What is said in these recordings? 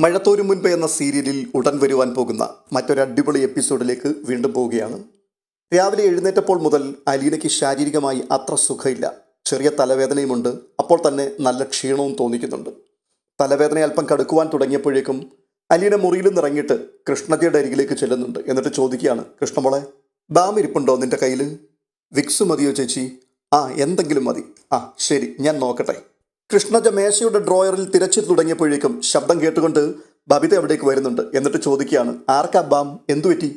മഴത്തോരും മുൻപ് എന്ന സീരിയലിൽ ഉടൻ വരുവാൻ പോകുന്ന മറ്റൊരു അടിപൊളി എപ്പിസോഡിലേക്ക് വീണ്ടും പോവുകയാണ്. രാവിലെ എഴുന്നേറ്റപ്പോൾ മുതൽ അലീനയ്ക്ക് ശാരീരികമായി അത്ര സുഖമില്ല. ചെറിയ തലവേദനയുമുണ്ട്. അപ്പോൾ തന്നെ നല്ല ക്ഷീണവും തോന്നിക്കുന്നുണ്ട്. തലവേദന അല്പം കടുക്കുവാൻ തുടങ്ങിയപ്പോഴേക്കും അലീന മുറിയിൽ നിന്നിറങ്ങിയിട്ട് കൃഷ്ണജയുടെ അരികിലേക്ക് ചെല്ലുന്നുണ്ട്. എന്നിട്ട് ചോദിക്കുകയാണ്, കൃഷ്ണമോളെ, ബാം ഇരിപ്പുണ്ടോ നിന്റെ കയ്യിൽ? വിക്സ് മതിയോ ചേച്ചി? എന്തെങ്കിലും മതി. ശരി, ഞാൻ നോക്കട്ടെ. കൃഷ്ണജ മേശയുടെ ഡ്രോയറിൽ തിരച്ചു തുടങ്ങിയപ്പോഴേക്കും ശബ്ദം കേട്ടുകൊണ്ട് ബബിത അവിടേക്ക് വരുന്നുണ്ട്. എന്നിട്ട് ചോദിക്കുകയാണ്, ആർക്കാ ബാം, എന്തുപറ്റി?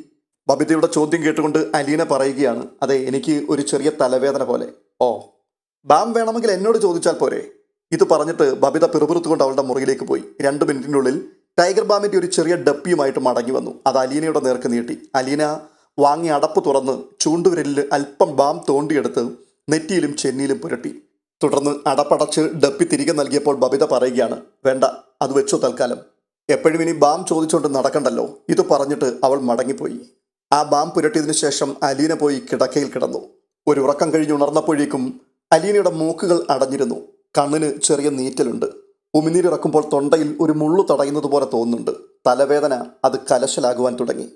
ബബിതയുടെ ചോദ്യം കേട്ടുകൊണ്ട് അലീന പറയുകയാണ്, അതെ, എനിക്ക് ഒരു ചെറിയ തലവേദന പോലെ. ബാം വേണമെങ്കിൽ എന്നോട് ചോദിച്ചാൽ പോരെ? ഇത് പറഞ്ഞിട്ട് ബബിത പിറുപിറുത്തുകൊണ്ട് അവളുടെ മുറിയിലേക്ക് പോയി. 2 മിനിറ്റിനുള്ളിൽ ടൈഗർ ബാമിൻ്റെ ഒരു ചെറിയ ഡപ്പിയുമായിട്ട് മടങ്ങി വന്നു. അത് അലീനയുടെ നേർക്ക് നീട്ടി. അലീന വാങ്ങി അടപ്പ് തുറന്ന് ചൂണ്ടുവിരലിൽ അല്പം ബാം തോണ്ടിയെടുത്ത് നെറ്റിയിലും ചെന്നിയിലും പുരട്ടി. തുടർന്ന് അടപ്പടച്ച് ഡപ്പി തിരികെ നൽകിയപ്പോൾ ബബിത പറയുകയാണ്, വേണ്ട, അത് വെച്ചോ തൽക്കാലം. എപ്പോഴും ഇനി ബാം ചോദിച്ചുകൊണ്ട് നടക്കണ്ടല്ലോ. ഇത് പറഞ്ഞിട്ട് അവൾ മടങ്ങിപ്പോയി. ആ ബാം പുരട്ടിയതിനു ശേഷം അലീന പോയി കിടക്കയിൽ കിടന്നു. ഒരു ഉറക്കം കഴിഞ്ഞുണർന്നപ്പോഴേക്കും അലീനയുടെ മൂക്കുകൾ അടഞ്ഞിരുന്നു. കണ്ണിന് ചെറിയ നീറ്റലുണ്ട്. ഉമിനീരിറക്കുമ്പോൾ തൊണ്ടയിൽ ഒരു മുള്ളു തടയുന്നത് പോലെ തോന്നുന്നുണ്ട്. തലവേദന അത് കലശലാകുവാൻ തുടങ്ങി.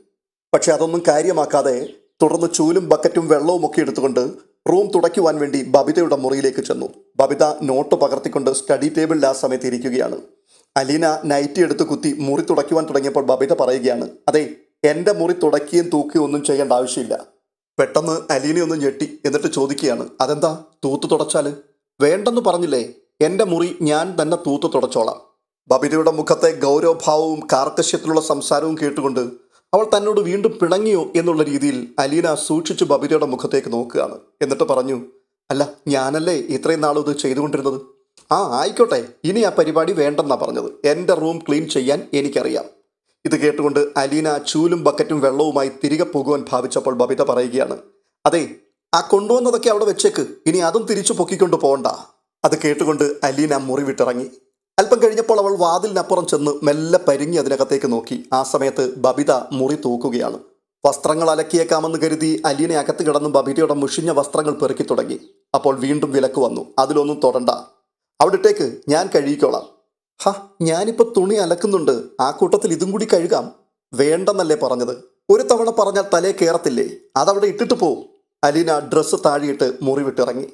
പക്ഷെ അതൊന്നും കാര്യമാക്കാതെ തുടർന്ന് ചൂലും ബക്കറ്റും വെള്ളവും ഒക്കെ എടുത്തുകൊണ്ട് റൂം തുടയ്ക്കുവാൻ വേണ്ടി ബബിതയുടെ മുറിയിലേക്ക് ചെന്നു. ബബിത നോട്ട് പകർത്തിക്കൊണ്ട് സ്റ്റഡി ടേബിളിൽ ആ സമയത്ത് ഇരിക്കുകയാണ്. അലീന നൈറ്റി എടുത്ത് കുത്തി മുറി തുടയ്ക്കുവാൻ തുടങ്ങിയപ്പോൾ ബബിത പറയുകയാണ്, അതെ, എൻ്റെ മുറി തുടയ്ക്കുകയും തൂക്കുകയും ഒന്നും ചെയ്യേണ്ട ആവശ്യമില്ല. പെട്ടെന്ന് അലീനയൊന്നും ഞെട്ടി. എന്നിട്ട് ചോദിക്കുകയാണ്, അതെന്താ തൂത്ത് തുടച്ചാൽ? വേണ്ടെന്ന് പറഞ്ഞില്ലേ, എൻ്റെ മുറി ഞാൻ തന്നെ തൂത്ത് തുടച്ചോളാം. ബബിതയുടെ മുഖത്തെ ഗൗരവഭാവവും കാർക്കശ്യത്തിലുള്ള സംസാരവും കേട്ടുകൊണ്ട് അവൾ തന്നോട് വീണ്ടും പിണങ്ങിയോ എന്നുള്ള രീതിയിൽ അലീന സൂക്ഷിച്ച് ബബിതയുടെ മുഖത്തേക്ക് നോക്കുകയാണ്. എന്നിട്ട് പറഞ്ഞു, അല്ല, ഞാനല്ലേ ഇത്രയും നാളും ഇത് ചെയ്തുകൊണ്ടിരുന്നത്. ആയിക്കോട്ടെ, ഇനി ആ പരിപാടി വേണ്ടെന്നാ പറഞ്ഞത്. എൻ്റെ റൂം ക്ലീൻ ചെയ്യാൻ എനിക്കറിയാം. ഇത് കേട്ടുകൊണ്ട് അലീന ചൂലും ബക്കറ്റും വെള്ളവുമായി തിരികെ പോകുവാൻ ഭാവിച്ചപ്പോൾ ബബിത പറയുകയാണ്, അതെ, ആ കൊണ്ടുവന്നതൊക്കെ അവിടെ വെച്ചേക്ക്, ഇനി അതും തിരിച്ചു പൊക്കിക്കൊണ്ട് പോകണ്ട. അത് കേട്ടുകൊണ്ട് അലീന മുറി വിട്ടിറങ്ങി. അല്പം കഴിഞ്ഞപ്പോൾ അവൾ വാതിലിനപ്പുറം ചെന്ന് മെല്ലെ പരിങ്ങി അതിനകത്തേക്ക് നോക്കി. ആ സമയത്ത് ബബിത മുറി തൂക്കുകയാണ്. വസ്ത്രങ്ങൾ അലക്കിയേക്കാമെന്ന് കരുതി അലീന അകത്ത് കിടന്ന് ബബിതയുടെ മുഷിഞ്ഞ വസ്ത്രങ്ങൾ പെറുക്കി തുടങ്ങി. അപ്പോൾ വീണ്ടും വിലക്ക് വന്നു. അതിലൊന്നും തൊടണ്ട, അവിടത്തേക്ക്, ഞാൻ കഴുകിക്കോളാം. ഞാനിപ്പോൾ തുണി അലക്കുന്നുണ്ട്, ആ കൂട്ടത്തിൽ ഇതും കൂടി കഴുകാം. വേണ്ടെന്നല്ലേ പറഞ്ഞത്? ഒരു തവണ പറഞ്ഞാൽ തലേ കയറത്തില്ലേ? അതവിടെ ഇട്ടിട്ട് പോവും. അലീന ഡ്രസ്സ് താഴിയിട്ട് മുറി വിട്ടിറങ്ങി.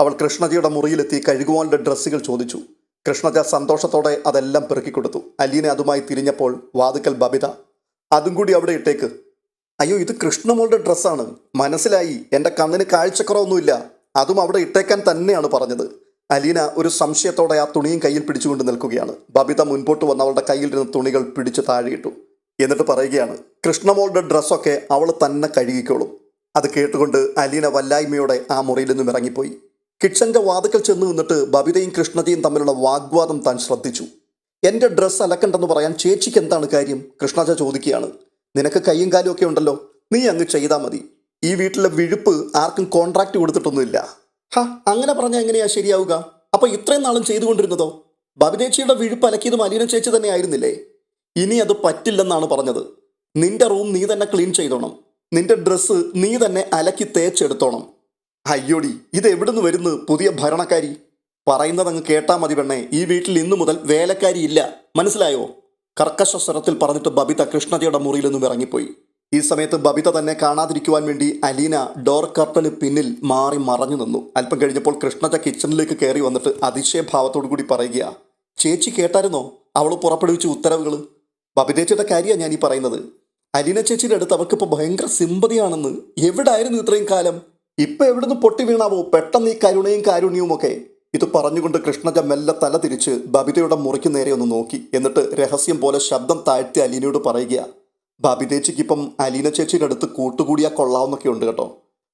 അവൾ കൃഷ്ണജയുടെ മുറിയിലെത്തി കഴുകുവാനുള്ള ഡ്രസ്സുകൾ ചോദിച്ചു. കൃഷ്ണജ സന്തോഷത്തോടെ അതെല്ലാം പെറുക്കിക്കൊടുത്തു. അലീന അതുമായി തിരിഞ്ഞപ്പോൾ വാതുക്കൽ ബബിത, അതും കൂടി അവിടെ ഇട്ടേക്ക്. അയ്യോ, ഇത് കൃഷ്ണമോളുടെ ഡ്രസ്സാണ്. മനസ്സിലായി, എൻ്റെ കണ്ണിന് കാഴ്ചക്കുറവൊന്നുമില്ല. അതും അവിടെ ഇട്ടേക്കാൻ തന്നെയാണ് പറഞ്ഞത്. അലീന ഒരു സംശയത്തോടെ ആ തുണിയും കയ്യിൽ പിടിച്ചുകൊണ്ട് നിൽക്കുകയാണ്. ബബിത മുൻപോട്ട് വന്ന് അവളുടെ കയ്യിൽ നിന്ന് തുണികൾ പിടിച്ച് താഴെയിട്ടു. എന്നിട്ട് പറയുകയാണ്, കൃഷ്ണമോളുടെ ഡ്രസ്സൊക്കെ അവൾ തന്നെ കഴുകിക്കോളും. അത് കേട്ടുകൊണ്ട് അലീന വല്ലായ്മയോടെ ആ മുറിയിൽ നിന്നും ഇറങ്ങിപ്പോയി. കിച്ചൻ്റെ വാതുക്കൽ ചെന്ന് നിന്നിട്ട് ബബിതയും കൃഷ്ണജയും തമ്മിലുള്ള വാഗ്വാദം താൻ ശ്രദ്ധിച്ചു. എൻ്റെ ഡ്രസ്സ് അലക്കണ്ടെന്ന് പറയാൻ ചേച്ചിക്ക് എന്താണ് കാര്യം? കൃഷ്ണജ ചോദിക്കുകയാണ്. നിനക്ക് കയ്യും കാലും ഒക്കെ ഉണ്ടല്ലോ, നീ അങ്ങ് ചെയ്താൽ മതി. ഈ വീട്ടിലെ വിഴുപ്പ് ആർക്കും കോൺട്രാക്റ്റ് കൊടുത്തിട്ടൊന്നുമില്ല. അങ്ങനെ പറഞ്ഞാൽ എങ്ങനെയാ ശരിയാവുക? അപ്പോൾ ഇത്രയും നാളും ചെയ്തുകൊണ്ടിരുന്നതോ? ബബിതേച്ചിയുടെ വിഴുപ്പ് അലക്കിയതും അലീന ചേച്ചി തന്നെ ആയിരുന്നില്ലേ? ഇനി അത് പറ്റില്ലെന്നാണ് പറഞ്ഞത്. നിന്റെ റൂം നീ തന്നെ ക്ലീൻ ചെയ്തോണം. നിന്റെ ഡ്രസ്സ് നീ തന്നെ അലക്കി തേച്ചെടുത്തോണം. അയ്യോടി, ഇത് എവിടുന്ന് വരുന്നു പുതിയ ഭരണക്കാരി? പറയുന്നത് അങ്ങ് കേട്ടാൽ മതി പെണ്ണേ. ഈ വീട്ടിൽ ഇന്നു മുതൽ വേലക്കാരി ഇല്ല, മനസ്സിലായോ? കർക്കശ സ്വരത്തിൽ പറഞ്ഞിട്ട് ബബിത കൃഷ്ണജയുടെ മുറിയിൽ നിന്നും ഇറങ്ങിപ്പോയി. ഈ സമയത്ത് ബബിത തന്നെ കാണാതിരിക്കുവാൻ വേണ്ടി അലീന ഡോർ കർട്ടന് പിന്നിൽ മാറി മറഞ്ഞു നിന്നു. അല്പം കഴിഞ്ഞപ്പോൾ കൃഷ്ണജ കിച്ചണിലേക്ക് കയറി വന്നിട്ട് അതിശയഭാവത്തോടു കൂടി പറയുക, ചേച്ചി കേട്ടായിരുന്നോ അവൾ പുറപ്പെടുവിച്ച ഉത്തരവുകൾ? ബബിതേച്ചിയുടെ കാര്യമാണ് ഞാൻ ഈ പറയുന്നത്. അലീന ചേച്ചിയുടെ അടുത്ത് അവർക്കിപ്പോൾ ഭയങ്കര സിമ്പതിയാണെന്ന്. എവിടായിരുന്നു ഇത്രയും കാലം? ഇപ്പം എവിടുന്ന് പൊട്ടി വീണാവോ പെട്ടെന്ന് ഈ കരുണയും കാരുണ്യവും ഒക്കെ? ഇത് പറഞ്ഞുകൊണ്ട് കൃഷ്ണജ മെല്ലെ തല തിരിച്ച് ബബിതയുടെ മുറിക്ക് നേരെ ഒന്ന് നോക്കി. എന്നിട്ട് രഹസ്യം പോലെ ശബ്ദം താഴ്ത്തി അലീനയോട് പറയുക, ബബിതേച്ചിക്കിപ്പം അലീന ചേച്ചിയുടെ അടുത്ത് കൂട്ടുകൂടിയാൽ കൊള്ളാവുന്നൊക്കെ ഉണ്ട് കേട്ടോ.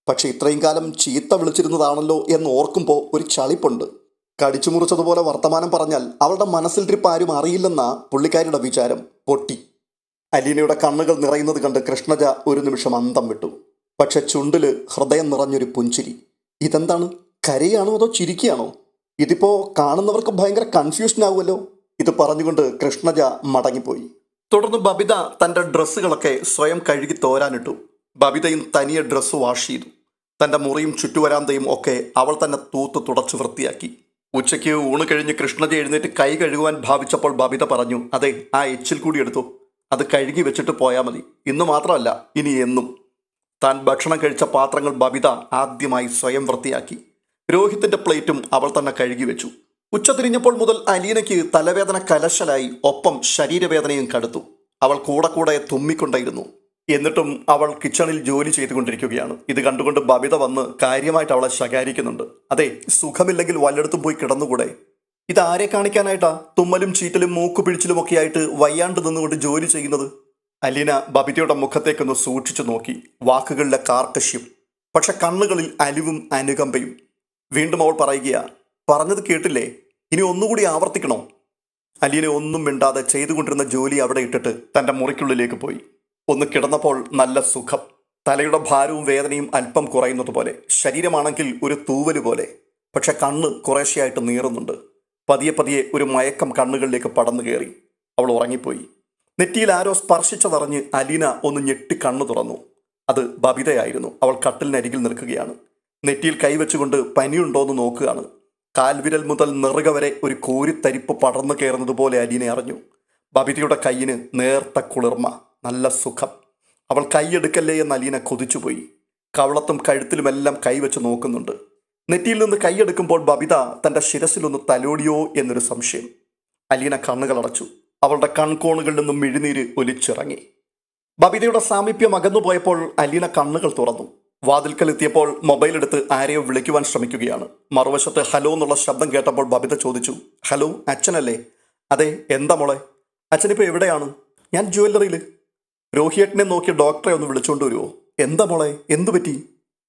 പക്ഷെ ഇത്രയും കാലം ചീത്ത വിളിച്ചിരുന്നതാണല്ലോ എന്ന് ഓർക്കുമ്പോൾ ഒരു ചളിപ്പുണ്ട്. കടിച്ചു മുറിച്ചതുപോലെ വർത്തമാനം പറഞ്ഞാൽ അവളുടെ മനസ്സിൽ ട്രിപ്പ് ആരും അറിയില്ലെന്നാ പുള്ളിക്കാരിയുടെ വിചാരം. പൊട്ടി. അലീനയുടെ കണ്ണുകൾ നിറയുന്നത് കണ്ട് കൃഷ്ണജ ഒരു നിമിഷം അന്തം വിട്ടു. പക്ഷെ ചുണ്ടിൽ ഹൃദയം നിറഞ്ഞൊരു പുഞ്ചിരി. ഇതെന്താണ്, കരയാണോ അതോ ചിരിക്കുകയാണോ? ഇതിപ്പോൾ കാണുന്നവർക്ക് ഭയങ്കര കൺഫ്യൂഷൻ ആവുമല്ലോ. ഇത് പറഞ്ഞുകൊണ്ട് കൃഷ്ണജ മടങ്ങിപ്പോയി. തുടർന്ന് ബബിത തൻ്റെ ഡ്രസ്സുകളൊക്കെ സ്വയം കഴുകി തോരാനിട്ടു. ബബിതയും തനിയെ ഡ്രസ്സ് വാഷ് ചെയ്തു. തൻ്റെ മുറിയും ചുറ്റുവരാന്തയും ഒക്കെ അവൾ തന്നെ തൂത്ത് തുടച്ചു വൃത്തിയാക്കി. ഉച്ചയ്ക്ക് ഊണ് കഴിഞ്ഞ് കൃഷ്ണജ എഴുന്നേറ്റ് കൈ കഴുകുവാൻ ഭാവിച്ചപ്പോൾ ബബിത പറഞ്ഞു, അതെ, ആ എച്ചിൽ കൂടി എടുത്തു, അത് കഴുകി വെച്ചിട്ട് പോയാൽ മതി. ഇന്ന് മാത്രമല്ല, ഇനി എന്നും. താൻ ഭക്ഷണം കഴിച്ച പാത്രങ്ങൾ ബബിത ആദ്യമായി സ്വയം വൃത്തിയാക്കി. രോഹിത്തിന്റെ പ്ലേറ്റും അവൾ തന്നെ കഴുകി വെച്ചു. ഉച്ച തിരിഞ്ഞപ്പോൾ മുതൽ അലീനയ്ക്ക് തലവേദന കലശലായി, ഒപ്പം ശരീരവേദനയും കടുത്തു. അവൾ കൂടെ തുമ്മിക്കൊണ്ടായിരുന്നു. എന്നിട്ടും അവൾ കിച്ചണിൽ ജോലി ചെയ്തുകൊണ്ടിരിക്കുകയാണ്. ഇത് കണ്ടുകൊണ്ട് ബബിത വന്ന് കാര്യമായിട്ട് അവളെ ശകാരിക്കുന്നുണ്ട്. അതെ, സുഖമില്ലെങ്കിൽ വല്ലയിടത്തും പോയി കിടന്നുകൂടെ? ഇതാരെ കാണിക്കാനായിട്ടാ തുമ്മലും ചീറ്റലും മൂക്കുപിഴിച്ചിലുമൊക്കെ ആയിട്ട് വയ്യാണ്ട് നിന്നുകൊണ്ട് ജോലി ചെയ്യുന്നത്? അലീന ബബിതയുടെ മുഖത്തേക്കൊന്ന് സൂക്ഷിച്ചു നോക്കി. വാക്കുകളിലെ കാർക്കശ്യം, പക്ഷെ കണ്ണുകളിൽ അലിവും അനുകമ്പയും. വീണ്ടും അവൾ പറയുകയാ, പറഞ്ഞത് കേട്ടില്ലേ, ഇനി ഒന്നുകൂടി ആവർത്തിക്കണോ? അലീന ഒന്നും മിണ്ടാതെ ചെയ്തുകൊണ്ടിരുന്ന ജോലി അവിടെ ഇട്ടിട്ട് തൻ്റെ മുറിക്കുള്ളിലേക്ക് പോയി. ഒന്ന് കിടന്നപ്പോൾ നല്ല സുഖം. തലയുടെ ഭാരവും വേദനയും അല്പം കുറയുന്നത് പോലെ. ശരീരമാണെങ്കിൽ ഒരു തൂവല് പോലെ. പക്ഷെ കണ്ണ് കുറേശ്ശെയായിട്ട് നീറുന്നുണ്ട്. പതിയെ ഒരു മയക്കം കണ്ണുകളിലേക്ക് പടന്നു കയറി. അവൾ ഉറങ്ങിപ്പോയി. നെറ്റിയിൽ ആരോ സ്പർശിച്ചതറിഞ്ഞ് അലീന ഒന്ന് ഞെട്ടി കണ്ണു തുറന്നു. അത് ബബിതയായിരുന്നു. അവൾ കട്ടിലിനരികിൽ നിൽക്കുകയാണ്. നെറ്റിയിൽ കൈവച്ചുകൊണ്ട് പനിയുണ്ടോയെന്ന് നോക്കുകയാണ്. കാൽവിരൽ മുതൽ നെറുക വരെ ഒരു കോരിത്തരിപ്പ് പടർന്നു കയറുന്നത് പോലെ അലീന അറിഞ്ഞു. ബബിതയുടെ കൈയിന് നേർത്ത കുളിർമ, നല്ല സുഖം. അവൾ കൈയെടുക്കല്ലേ എന്ന് അലീന കൊതിച്ചുപോയി. കവളത്തും കഴുത്തിലുമെല്ലാം കൈവച്ച് നോക്കുന്നുണ്ട്. നെറ്റിയിൽ നിന്ന് കൈയെടുക്കുമ്പോൾ ബബിത തൻ്റെ ശിരസിലൊന്ന് തലോടിയോ എന്നൊരു സംശയം. അലീന കണ്ണുകളടച്ചു. അവളുടെ കൺകോണുകളിൽ നിന്നും മിഴിനീര് ഒലിച്ചിറങ്ങി. ബബിതയുടെ സാമീപ്യം അകന്നുപോയപ്പോൾ അലീന കണ്ണുകൾ തുറന്നു. വാതിൽക്കലെത്തിയപ്പോൾ മൊബൈൽ എടുത്ത് ആരെയോ വിളിക്കുവാൻ ശ്രമിക്കുകയാണ്. മറുവശത്ത് ഹലോ എന്നുള്ള ശബ്ദം കേട്ടപ്പോൾ ബബിത ചോദിച്ചു, ഹലോ, അച്ഛനല്ലേ? അതെ, എന്താ മോളെ? അച്ഛനിപ്പോൾ എവിടെയാണ്? ഞാൻ ജ്വല്ലറിയിൽ. രോഹിയേട്ടനെ നോക്കി ഡോക്ടറെ ഒന്ന് വിളിച്ചുകൊണ്ട് വരുമോ? എന്താ മോളെ, എന്തു പറ്റി?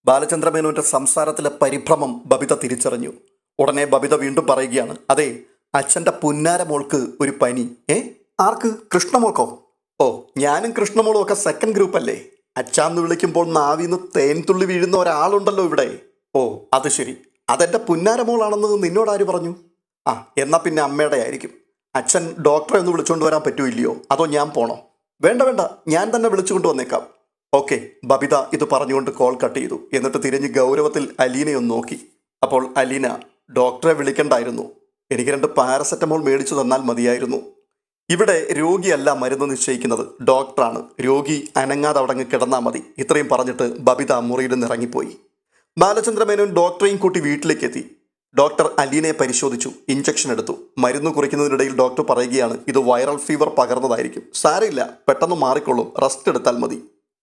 ബാലചന്ദ്രമേനോന്റെ സംസാരത്തിലെ പരിഭ്രമം ബബിത തിരിച്ചറിഞ്ഞു. ഉടനെ ബബിത വീണ്ടും പറയുകയാണ്, അതെ, അച്ഛൻ്റെ പുന്നാര മോൾക്ക് ഒരു പനി. ആർക്ക്? കൃഷ്ണമോൾക്കോ? ഓ, ഞാനും കൃഷ്ണമോളും ഒക്കെ സെക്കൻഡ് ഗ്രൂപ്പ് അല്ലേ? അച്ഛാന്ന് വിളിക്കുമ്പോൾ നാവിന്ന് തേൻ തുള്ളി വീഴുന്ന ഒരാളുണ്ടല്ലോ ഇവിടെ. ഓ, അത് ശരി. അതെൻ്റെ പുന്നാര മോളാണെന്ന് നിന്നോടാര് പറഞ്ഞു? ആ, എന്നാ പിന്നെ അമ്മയുടെ ആയിരിക്കും. അച്ഛൻ ഡോക്ടറെ ഒന്ന് വിളിച്ചുകൊണ്ട് വരാൻ പറ്റുമോ, അതോ ഞാൻ പോണോ? വേണ്ട, ഞാൻ തന്നെ വിളിച്ചുകൊണ്ട് വന്നേക്കാം. ഓക്കെ. ബബിത ഇത് പറഞ്ഞുകൊണ്ട് കോൾ കട്ട് ചെയ്തു. എന്നിട്ട് തിരിഞ്ഞ് ഗൗരവത്തിൽ അലീനയൊന്ന് നോക്കി. അപ്പോൾ അലീന, ഡോക്ടറെ വിളിക്കണ്ടായിരുന്നു, എനിക്ക് 2 പാരസെറ്റമോൾ മേടിച്ചു തന്നാൽ മതിയായിരുന്നു. ഇവിടെ രോഗിയല്ല മരുന്ന് നിശ്ചയിക്കുന്നത്, ഡോക്ടറാണ്. രോഗി അനങ്ങാതെ അവിടെ കിടന്നാൽ മതി. ഇത്രയും പറഞ്ഞിട്ട് ബബിത മുറിയിൽ നിന്ന് ഇറങ്ങിപ്പോയി. ബാലചന്ദ്രമേനോൻ ഡോക്ടറെയും കൂട്ടി വീട്ടിലേക്ക് എത്തി. ഡോക്ടർ അലീനയെ പരിശോധിച്ചു, ഇഞ്ചക്ഷൻ എടുത്തു. മരുന്ന് കുറിക്കുന്നതിനിടയിൽ ഡോക്ടർ പറയുകയാണ്, ഇത് വൈറൽ ഫീവർ പകർന്നതായിരിക്കും, സാരമില്ല, പെട്ടെന്ന് മാറിക്കൊള്ളും, റെസ്റ്റ് എടുത്താൽ മതി.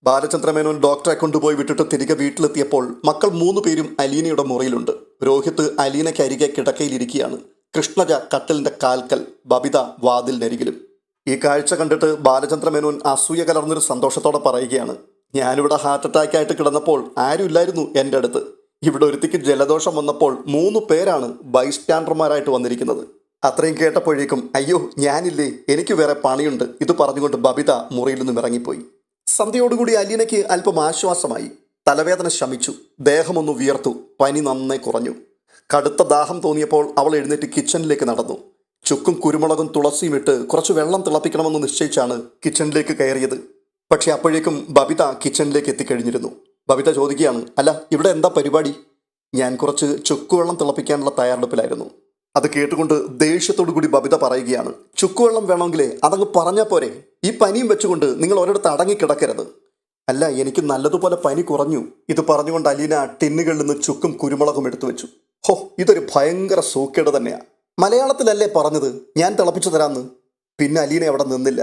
ബാലചന്ദ്രമേനോൻ ഡോക്ടറെ കൊണ്ടുപോയി വിട്ടിട്ട് തിരികെ വീട്ടിലെത്തിയപ്പോൾ മക്കൾ 3 പേരും അലീനയുടെ മുറിയിലുണ്ട്. രോഹിത് അലീനയ്ക്ക് അരികെ കിടക്കയിലിരിക്കുകയാണ്. കൃഷ്ണജ കട്ടിലിൻ്റെ കാൽക്കൽ, ബബിത വാതിലിനരികിലും. ഈ കാഴ്ച കണ്ടിട്ട് ബാലചന്ദ്രമേനോൻ അസൂയ കലർന്നൊരു സന്തോഷത്തോടെ പറയുകയാണ്, ഞാനിവിടെ ഹാർട്ട് അറ്റാക്ക് ആയിട്ട് കിടന്നപ്പോൾ ആരുമില്ലായിരുന്നു എൻ്റെ അടുത്ത്. ഇവിടെ ഒരുത്തിക്ക് ജലദോഷം വന്നപ്പോൾ 3 പേരാണ് ബൈസ്റ്റാൻഡർമാരായിട്ട് വന്നിരിക്കുന്നത്. അത്രയും കേട്ടപ്പോഴേക്കും അയ്യോ ഞാനില്ലേ, എനിക്ക് വേറെ പണിയുണ്ട്, ഇത് പറഞ്ഞുകൊണ്ട് ബബിത മുറിയിൽ നിന്നും ഇറങ്ങിപ്പോയി. സന്ധ്യയോടുകൂടി അലീനയ്ക്ക് അല്പം ആശ്വാസമായി. തലവേദന ശമിച്ചു. ദേഹമൊന്ന് വിയർത്തു. പനി നന്നായി കുറഞ്ഞു. കടുത്ത ദാഹം തോന്നിയപ്പോൾ അവൾ എഴുന്നേറ്റ് കിച്ചണിലേക്ക് നടന്നു. ചുക്കും കുരുമുളകും തുളസിയും ഇട്ട് കുറച്ച് വെള്ളം തിളപ്പിക്കണമെന്ന് നിശ്ചയിച്ചാണ് കിച്ചണിലേക്ക് കയറിയത്. പക്ഷെ അപ്പോഴേക്കും ബബിത കിച്ചണിലേക്ക് എത്തിക്കഴിഞ്ഞിരുന്നു. ബബിത ചോദിക്കുകയാണ്, അല്ല, ഇവിടെ എന്താ പരിപാടി? ഞാൻ കുറച്ച് ചുക്കുവെള്ളം തിളപ്പിക്കാനുള്ള തയ്യാറെടുപ്പിലായിരുന്നു. അത് കേട്ടുകൊണ്ട് ദേഷ്യത്തോടു കൂടി ബബിത പറയുകയാണ്, ചുക്കുവെള്ളം വേണമെങ്കിലേ അതങ്ങ് പറഞ്ഞാൽ പോരെ? ഈ പനിയും വെച്ചുകൊണ്ട് നിങ്ങൾ ഒരിടത്ത് അടങ്ങിക്കിടക്കരുത്. അല്ല, എനിക്ക് നല്ലതുപോലെ പനി കുറഞ്ഞു. ഇത് പറഞ്ഞുകൊണ്ട് അലീന ടിന്നുകളിൽ നിന്ന് ചുക്കും കുരുമുളകും എടുത്തു വെച്ചു. ഹോ, ഇതൊരു ഭയങ്കര സൂക്കേട് തന്നെയാ. മലയാളത്തിലല്ലേ പറഞ്ഞത് ഞാൻ തിളപ്പിച്ചു തരാമെന്ന്? പിന്നെ അലീന അവിടെ നിന്നില്ല.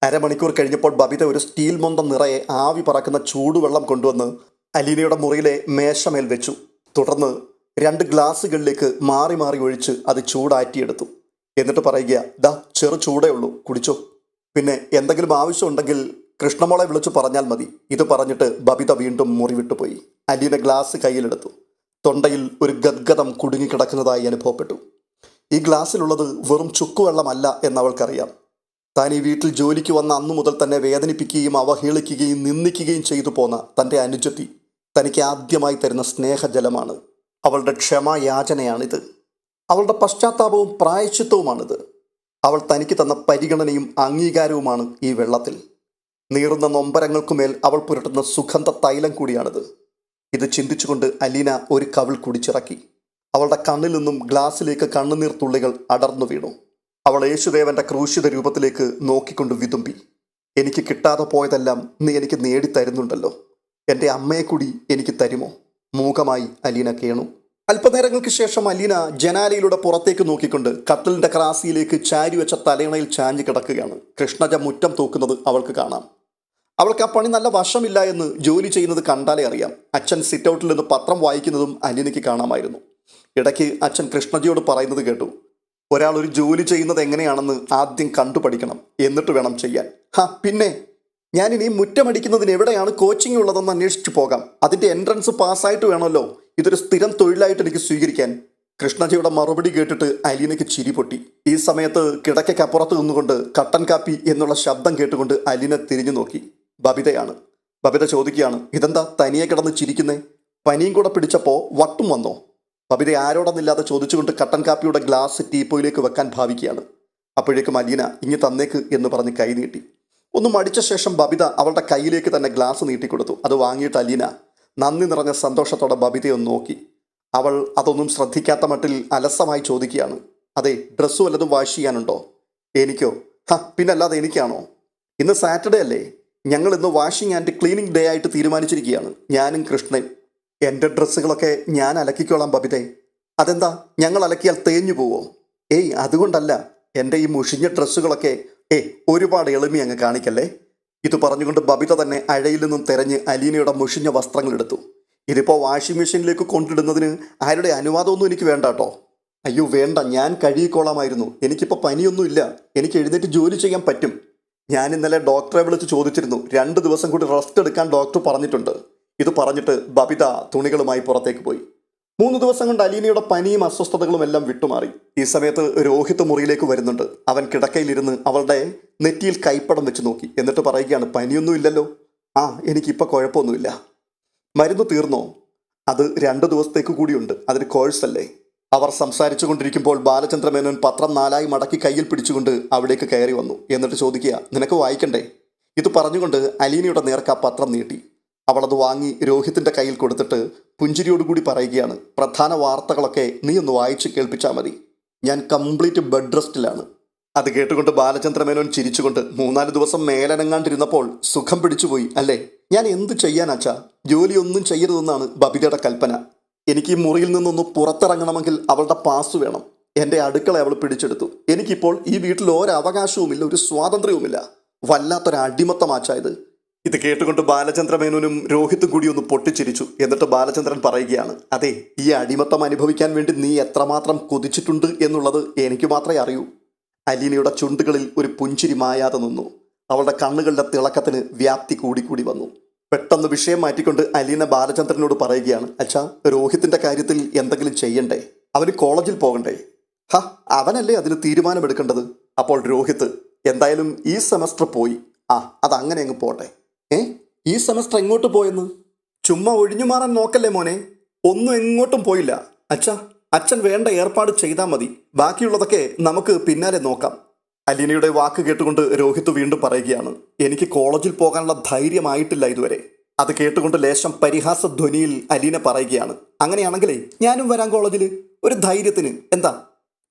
അരമണിക്കൂർ കഴിഞ്ഞപ്പോൾ ബബിത ഒരു സ്റ്റീൽ മൊന്തം നിറയെ ആവി പറക്കുന്ന ചൂടുവെള്ളം കൊണ്ടുവന്ന് അലീനയുടെ മുറിയിലെ മേശമേൽ വെച്ചു. തുടർന്ന് 2 ഗ്ലാസുകളിലേക്ക് മാറി മാറി ഒഴിച്ച് അത് ചൂടാറ്റിയെടുത്തു. എന്നിട്ട് പറയുക, ദാ ചെറു ചൂടേ ഉള്ളൂ, കുടിച്ചോ. പിന്നെ എന്തെങ്കിലും ആവശ്യമുണ്ടെങ്കിൽ കൃഷ്ണമോളെ വിളിച്ചു പറഞ്ഞാൽ മതി. ഇത് പറഞ്ഞിട്ട് ബബിത വീണ്ടും മുറി വിട്ടുപോയി. അലീന ഗ്ലാസ് കയ്യിലെടുത്തു. തൊണ്ടയിൽ ഒരു ഗദ്ഗതം കുടുങ്ങിക്കിടക്കുന്നതായി അനുഭവപ്പെട്ടു. ഈ ഗ്ലാസ്സിലുള്ളത് വെറും ചുക്കുവെള്ളമല്ല എന്നവൾക്കറിയാം. താൻ ഈ വീട്ടിൽ ജോലിക്ക് വന്ന അന്നു മുതൽ തന്നെ വേദനിപ്പിക്കുകയും അവഹേളിക്കുകയും നിന്ദിക്കുകയും ചെയ്തു പോന്ന തൻ്റെ അനുജത്തി തനിക്ക് ആദ്യമായി തരുന്ന സ്നേഹജലമാണ്. അവളുടെ ക്ഷമായാചനയാണിത്. അവളുടെ പശ്ചാത്താപവും പ്രായശ്ചിത്തവുമാണിത്. അവൾ തനിക്ക് തന്ന പരിഗണനയും അംഗീകാരവുമാണ് ഈ വെള്ളത്തിൽ. നീറുന്ന നൊമ്പരങ്ങൾക്കുമേൽ അവൾ പുരട്ടുന്ന സുഗന്ധ തൈലം കൂടിയാണിത്. ഇത് ചിന്തിച്ചുകൊണ്ട് അലീന ഒരു കവിൾ കുടിച്ചിറക്കി. അവളുടെ കണ്ണിൽ നിന്നും ഗ്ലാസ്സിലേക്ക് കണ്ണുനീർ തുള്ളികൾ അടർന്നു വീണു. അവൾ യേശുദേവന്റെ ക്രൂശിത രൂപത്തിലേക്ക് നോക്കിക്കൊണ്ട് വിതുമ്പി. എനിക്ക് കിട്ടാതെ പോയതെല്ലാം നീ എനിക്ക് നേടിത്തരുന്നുണ്ടല്ലോ. എൻ്റെ അമ്മയെ കൂടി എനിക്ക് തരുമോ? മൂകമായി അലീന കേണു. അല്പനേരങ്ങൾക്ക് ശേഷം അലീന ജനാലയിലൂടെ പുറത്തേക്ക് നോക്കിക്കൊണ്ട് കട്ടിലിന്റെ ക്രാസിയിലേക്ക് ചാരി വെച്ച തലയണയിൽ ചാഞ്ഞു കിടക്കുകയാണ്. കൃഷ്ണജ മുറ്റം തൂക്കുന്നത് അവൾക്ക് കാണാം. അവൾക്ക് ആ പണി നല്ല വശമില്ല എന്ന് ജോലി ചെയ്യുന്നത് കണ്ടാലേ അറിയാം. അച്ഛൻ സിറ്റ് ഔട്ടിൽ നിന്ന് പത്രം വായിക്കുന്നതും അലീനയ്ക്ക് കാണാമായിരുന്നു. ഇടയ്ക്ക് അച്ഛൻ കൃഷ്ണജിയോട് പറയുന്നത് കേട്ടു, ഒരാൾ ഒരു ജോലി ചെയ്യുന്നത് എങ്ങനെയാണെന്ന് ആദ്യം കണ്ടുപഠിക്കണം, എന്നിട്ട് വേണം ചെയ്യാൻ. പിന്നെ ഞാനിനി മുറ്റമടിക്കുന്നതിന് എവിടെയാണ് കോച്ചിങ് ഉള്ളതെന്ന് അന്വേഷിച്ചു പോകാം. അതിൻ്റെ എൻട്രൻസ് പാസ്സായിട്ട് വേണമല്ലോ ഇതൊരു സ്ഥിരം തൊഴിലായിട്ട് എനിക്ക് സ്വീകരിക്കാൻ. കൃഷ്ണജിയുടെ മറുപടി കേട്ടിട്ട് അലീനയ്ക്ക് ചിരി പൊട്ടി. ഈ സമയത്ത് കിടക്കയ്ക്കപ്പുറത്ത് നിന്നുകൊണ്ട് കട്ടൻ കാപ്പി എന്നുള്ള ശബ്ദം കേട്ടുകൊണ്ട് അലീന തിരിഞ്ഞു നോക്കി. ബബിതയാണ്. ബബിത ചോദിക്കുകയാണ്, ഇതെന്താ തനിയെ കിടന്ന് ചിരിക്കുന്നേ? പനിയും കൂടെ പിടിച്ചപ്പോൾ വട്ടും വന്നോ? ബബിത ആരോടൊന്നില്ലാതെ ചോദിച്ചുകൊണ്ട് കട്ടൻ കാപ്പിയുടെ ഗ്ലാസ് ടീപ്പോയിലേക്ക് വെക്കാൻ ഭാവിക്കുകയാണ്. അപ്പോഴേക്കും അലീന ഇങ്ങ് തന്നേക്ക് എന്ന് പറഞ്ഞ് കൈ നീട്ടി. ഒന്ന് മടിച്ച ശേഷം ബബിത അവളുടെ കയ്യിലേക്ക് തന്നെ ഗ്ലാസ് നീട്ടിക്കൊടുത്തു. അത് വാങ്ങിയിട്ട് അലീന നന്ദി നിറഞ്ഞ സന്തോഷത്തോടെ ബബിതയെ ഒന്ന് നോക്കി. അവൾ അതൊന്നും ശ്രദ്ധിക്കാത്ത മട്ടിൽ അലസമായി ചോദിക്കുകയാണ്, അതെ, ഡ്രസ്സ് വല്ലതും വാഷ് ചെയ്യാനുണ്ടോ? എനിക്കോ? പിന്നല്ലാതെ എനിക്കാണോ? ഇന്ന് സാറ്റർഡേ അല്ലേ? ഞങ്ങൾ ഇന്ന് വാഷിംഗ് ആൻഡ് ക്ലീനിങ് ഡേ ആയിട്ട് തീരുമാനിച്ചിരിക്കുകയാണ്, ഞാനും കൃഷ്ണയും. എൻ്റെ ഡ്രസ്സുകളൊക്കെ ഞാൻ അലക്കിക്കോളാം ബബിതേ. അതെന്താ, ഞങ്ങൾ അലക്കിയാൽ തേഞ്ഞു പോവോ? ഏയ്, അതുകൊണ്ടല്ല. എൻ്റെ ഈ മുഷിഞ്ഞ ഡ്രസ്സുകളൊക്കെ ഒരുപാട് എളിമ അങ്ങ് കാണിക്കല്ലേ. ഇത് പറഞ്ഞുകൊണ്ട് ബബിത തന്നെ അഴയിൽ നിന്നും തെരഞ്ഞ് അലീനയുടെ മുഷിഞ്ഞ വസ്ത്രങ്ങൾ എടുത്തു. ഇതിപ്പോൾ വാഷിംഗ് മെഷീനിലേക്ക് കൊണ്ടിടുന്നതിന് ആരുടെ അനുവാദമൊന്നും എനിക്ക് വേണ്ട കേട്ടോ. അയ്യോ വേണ്ട, ഞാൻ കഴുകിക്കോളാമായിരുന്നു. എനിക്കിപ്പോൾ പനിയൊന്നുമില്ല, എനിക്ക് എഴുന്നേറ്റ് ജോലി ചെയ്യാൻ പറ്റും. ഞാൻ ഇന്നലെ ഡോക്ടറെ വിളിച്ച് ചോദിച്ചിരുന്നു, 2 ദിവസം കൂടി റെസ്റ്റ് എടുക്കാൻ ഡോക്ടർ പറഞ്ഞിട്ടുണ്ട്. ഇത് പറഞ്ഞിട്ട് ബബിത തുണികളുമായി പുറത്തേക്ക് പോയി. 3 ദിവസം കൊണ്ട് അലീനയുടെ പനിയും അസ്വസ്ഥതകളും എല്ലാം വിട്ടുമാറി. ഈ സമയത്ത് രോഹിത് മുറിയിലേക്ക് വരുന്നുണ്ട്. അവൻ കിടക്കയിലിരുന്ന് അവളുടെ നെറ്റിയിൽ കൈപ്പടം വെച്ച് നോക്കി. എന്നിട്ട് പറയുകയാണ്, പനിയൊന്നും ഇല്ലല്ലോ. എനിക്കിപ്പോൾ കുഴപ്പമൊന്നുമില്ല. മരുന്ന് തീർന്നോ? അത് 2 ദിവസത്തേക്ക് കൂടിയുണ്ട്, അതൊരു കോഴ്സല്ലേ. അവർ സംസാരിച്ചു കൊണ്ടിരിക്കുമ്പോൾ ബാലചന്ദ്രമേനോൻ പത്രം 4ആയി മടക്കി കയ്യിൽ പിടിച്ചുകൊണ്ട് അവിടേക്ക് കയറി വന്നു. എന്നിട്ട് ചോദിക്കുക, നിനക്ക് വായിക്കണ്ടേ? ഇത് പറഞ്ഞുകൊണ്ട് അലീനയുടെ നേർക്ക് ആ പത്രം നീട്ടി. അവളത് വാങ്ങി രോഹിത്തിൻ്റെ കയ്യിൽ കൊടുത്തിട്ട് പുഞ്ചിരിയോടുകൂടി പറയുകയാണ്, പ്രധാന വാർത്തകളൊക്കെ നീ ഒന്ന് വായിച്ച് കേൾപ്പിച്ചാൽ മതി. ഞാൻ കംപ്ലീറ്റ് ബെഡ് റെസ്റ്റിലാണ്. അത് കേട്ടുകൊണ്ട് ബാലചന്ദ്രമേനോൻ ചിരിച്ചുകൊണ്ട്, 3-4 ദിവസം മേലനങ്ങാണ്ടിരുന്നപ്പോൾ സുഖം പിടിച്ചുപോയി അല്ലേ? ഞാൻ എന്ത് ചെയ്യാനാച്ചാ? ജോലിയൊന്നും ചെയ്യരുതെന്നാണ് ബബിതയുടെ കൽപ്പന. എനിക്ക് ഈ മുറിയിൽ നിന്നൊന്ന് പുറത്തിറങ്ങണമെങ്കിൽ അവളുടെ പാസ് വേണം. എൻ്റെ അടുക്കള അവൾ പിടിച്ചെടുത്തു. എനിക്കിപ്പോൾ ഈ വീട്ടിൽ ഒരവകാശവുമില്ല, ഒരു സ്വാതന്ത്ര്യവുമില്ല. വല്ലാത്തൊരു അടിമത്തമാച്ചാ ഇത്. ഇത് കേട്ടുകൊണ്ട് ബാലചന്ദ്രമേനോനും രോഹിത്തും കൂടി ഒന്ന് പൊട്ടിച്ചിരിച്ചു. എന്നിട്ട് ബാലചന്ദ്രൻ പറയുകയാണ്, അതെ, ഈ അടിമത്തം അനുഭവിക്കാൻ വേണ്ടി നീ എത്രമാത്രം കൊതിച്ചിട്ടുണ്ട് എന്നുള്ളത് എനിക്ക് മാത്രമേ അറിയൂ. അലീനയുടെ ചുണ്ടുകളിൽ ഒരു പുഞ്ചിരി മായാതെ നിന്നു. അവളുടെ കണ്ണുകളുടെ തിളക്കത്തിന് വ്യാപ്തി കൂടിക്കൂടി വന്നു. പെട്ടെന്ന് വിഷയം മാറ്റിക്കൊണ്ട് അലീന ബാലചന്ദ്രനോട് പറയുകയാണ്, അച്ഛാ, രോഹിത്തിൻ്റെ കാര്യത്തിൽ എന്തെങ്കിലും ചെയ്യണ്ടേ? അവന് കോളേജിൽ പോകണ്ടേ? അവനല്ലേ അതിന് തീരുമാനമെടുക്കേണ്ടത്. അപ്പോൾ രോഹിത്ത്, എന്തായാലും ഈ സെമസ്റ്റർ പോയി. അതങ്ങനെ അങ്ങ് പോട്ടെ. ഈ സെമസ്റ്റർ എങ്ങോട്ട് പോയെന്ന്? ചുമ്മാ ഒഴിഞ്ഞു മാറാൻ നോക്കല്ലേ മോനെ. ഒന്നും എങ്ങോട്ടും പോയില്ല. അച്ഛൻ വേണ്ട ഏർപ്പാട് ചെയ്താൽ മതി. ബാക്കിയുള്ളതൊക്കെ നമുക്ക് പിന്നാലെ നോക്കാം. അലീനയുടെ വാക്ക് കേട്ടുകൊണ്ട് രോഹിത് വീണ്ടും പറയുകയാണ്, എനിക്ക് കോളേജിൽ പോകാനുള്ള ധൈര്യമായിട്ടില്ല ഇതുവരെ. അത് കേട്ടുകൊണ്ട് ലേശം പരിഹാസ ധ്വനിയിൽ അലീന പറയുകയാണ്, അങ്ങനെയാണെങ്കിലേ ഞാനും വരാം കോളേജിൽ, ഒരു ധൈര്യത്തിന്. എന്താ?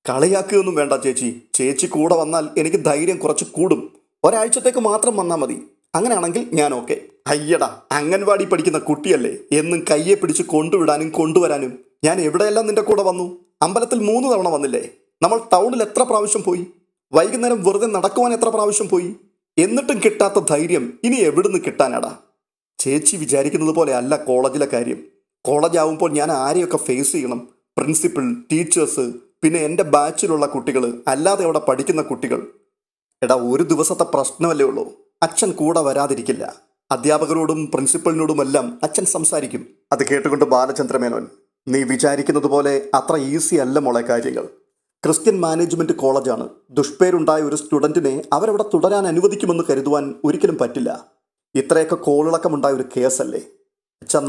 കളിയാക്കുകയൊന്നും വേണ്ട ചേച്ചി. ചേച്ചി കൂടെ വന്നാൽ എനിക്ക് ധൈര്യം കുറച്ച് കൂടും. ഒരാഴ്ചത്തേക്ക് മാത്രം വന്നാൽ മതി. അങ്ങനെയാണെങ്കിൽ ഞാൻ ഓക്കെ. അയ്യടാ, അംഗൻവാടി പഠിക്കുന്ന കുട്ടിയല്ലേ, എന്നും കയ്യെ പിടിച്ച് കൊണ്ടുവിടാനും കൊണ്ടുവരാനും. ഞാൻ എവിടെയെല്ലാം നിന്റെ കൂടെ വന്നു. അമ്പലത്തിൽ 3 തവണ വന്നില്ലേ? നമ്മൾ ടൗണിൽ എത്ര പ്രാവശ്യം പോയി? വൈകുന്നേരം വെറുതെ നടക്കുവാൻ എത്ര പ്രാവശ്യം പോയി? എന്നിട്ടും കിട്ടാത്ത ധൈര്യം ഇനി എവിടുന്ന് കിട്ടാനാടാ? ചേച്ചി വിചാരിക്കുന്നത് പോലെ അല്ല കോളേജിലെ കാര്യം. കോളേജ് ആവുമ്പോൾ ഞാൻ ആരെയൊക്കെ ഫേസ് ചെയ്യണം? പ്രിൻസിപ്പൽ, ടീച്ചേഴ്സ്, പിന്നെ എൻ്റെ ബാച്ചിലുള്ള കുട്ടികൾ, അല്ലാതെ അവിടെ പഠിക്കുന്ന കുട്ടികൾ. എടാ, ഒരു ദിവസത്തെ പ്രശ്നമല്ലേ ഉള്ളൂ. അച്ഛൻ കൂടെ വരാതിരിക്കില്ല. അധ്യാപകരോടും പ്രിൻസിപ്പലിനോടുമെല്ലാം അച്ഛൻ സംസാരിക്കും. അത് കേട്ടുകൊണ്ട് ബാലചന്ദ്രമേനോൻ, നീ വിചാരിക്കുന്നത് പോലെ അത്ര ഈസി അല്ല മോളെ കാര്യങ്ങൾ. ക്രിസ്ത്യൻ മാനേജ്മെൻറ്റ് കോളേജാണ്. ദുഷ്പേരുണ്ടായ ഒരു സ്റ്റുഡൻറ്റിനെ അവരവിടെ തുടരാൻ അനുവദിക്കുമെന്ന് കരുതുവാൻ ഒരിക്കലും പറ്റില്ല. ഇത്രയൊക്കെ കോളിളക്കമുണ്ടായ ഒരു കേസല്ലേ.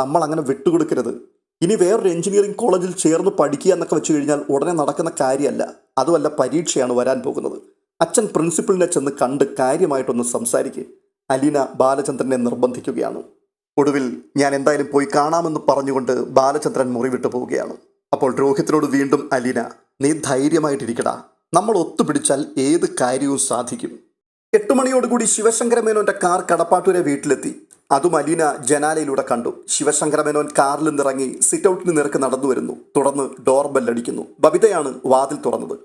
നമ്മൾ അങ്ങനെ വിട്ടുകൊടുക്കരുത്. ഇനി വേറൊരു എഞ്ചിനീയറിംഗ് കോളേജിൽ ചേർന്ന് പഠിക്കുക എന്നൊക്കെ വെച്ച് കഴിഞ്ഞാൽ ഉടനെ നടക്കുന്ന കാര്യമല്ല. അതുമല്ല, പരീക്ഷയാണ് വരാൻ പോകുന്നത്. അച്ഛൻ പ്രിൻസിപ്പലിനെ ചെന്ന് കണ്ട് കാര്യമായിട്ടൊന്ന് സംസാരിക്കുക. അലീന ബാലചന്ദ്രനെ നിർബന്ധിക്കുകയാണ്. ഒടുവിൽ ഞാൻ എന്തായാലും പോയി കാണാമെന്ന് പറഞ്ഞുകൊണ്ട് ബാലചന്ദ്രൻ മുറി വിട്ടു പോവുകയാണ്. അപ്പോൾ രോഹിത്തിനോട് വീണ്ടും അലീന, നീ ധൈര്യമായിട്ടിരിക്കടാ, നമ്മൾ ഒത്തുപിടിച്ചാൽ ഏത് കാര്യവും സാധിക്കും. 8 മണിയോടുകൂടി ശിവശങ്കര മേനോന്റെ കാർ കടപ്പാട്ടൂരെ വീട്ടിലെത്തി. അതും അലീന ജനാലയിലൂടെ കണ്ടു. ശിവശങ്കര മേനോൻ കാറിൽ നിന്നിറങ്ങി സിറ്റ് ഔട്ടിന് നേർക്ക് നടന്നു വരുന്നു. തുടർന്ന് ഡോർ ബെല്ലടിക്കുന്നു. ബബിതയാണ് വാതിൽ തുറന്നത്.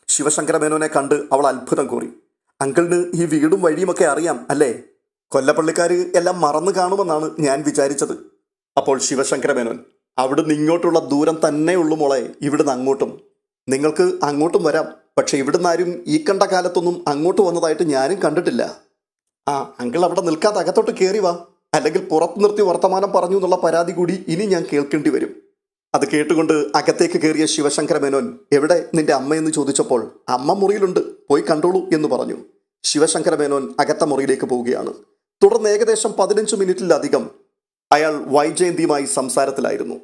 ശിവശങ്കര മേനോനെ കണ്ട് അവൾ അത്ഭുതം കോറി. അങ്കിളിന് ഈ വീടും വഴിയുമൊക്കെ അറിയാം അല്ലേ? കൊല്ലപ്പള്ളിക്കാർ എല്ലാം മറന്നു കാണുമെന്നാണ് ഞാൻ വിചാരിച്ചത്. അപ്പോൾ ശിവശങ്കര മേനോൻ, അവിടുന്ന് ഇങ്ങോട്ടുള്ള ദൂരം തന്നെ ഉള്ളു മോളെ, ഇവിടുന്ന് അങ്ങോട്ടും. നിങ്ങൾക്ക് അങ്ങോട്ടും വരാം, പക്ഷെ ഇവിടുന്ന് ആരും ഈ കണ്ട കാലത്തൊന്നും അങ്ങോട്ട് വന്നതായിട്ട് ഞാനും കണ്ടിട്ടില്ല. അങ്കിൾ അവിടെ നിൽക്കാതെ അകത്തോട്ട് കയറി വാ, അല്ലെങ്കിൽ പുറത്തു നിർത്തി വർത്തമാനം പറഞ്ഞു എന്നുള്ള പരാതി കൂടി ഇനി ഞാൻ കേൾക്കേണ്ടി വരും. അത് കേട്ടുകൊണ്ട് അകത്തേക്ക് കയറിയ ശിവശങ്കര മേനോൻ, എവിടെ നിന്റെ അമ്മയെന്ന് ചോദിച്ചപ്പോൾ അമ്മ മുറിയിലുണ്ട്, പോയി കണ്ടോളൂ എന്ന് പറഞ്ഞു. ശിവശങ്കര മേനോൻ അകത്ത മുറിയിലേക്ക് പോവുകയാണ്. തുടർന്ന് ഏകദേശം 15 മിനിറ്റിലധികം അയാൾ വൈജയന്തിയുമായി സംസാരത്തിലായിരുന്നു.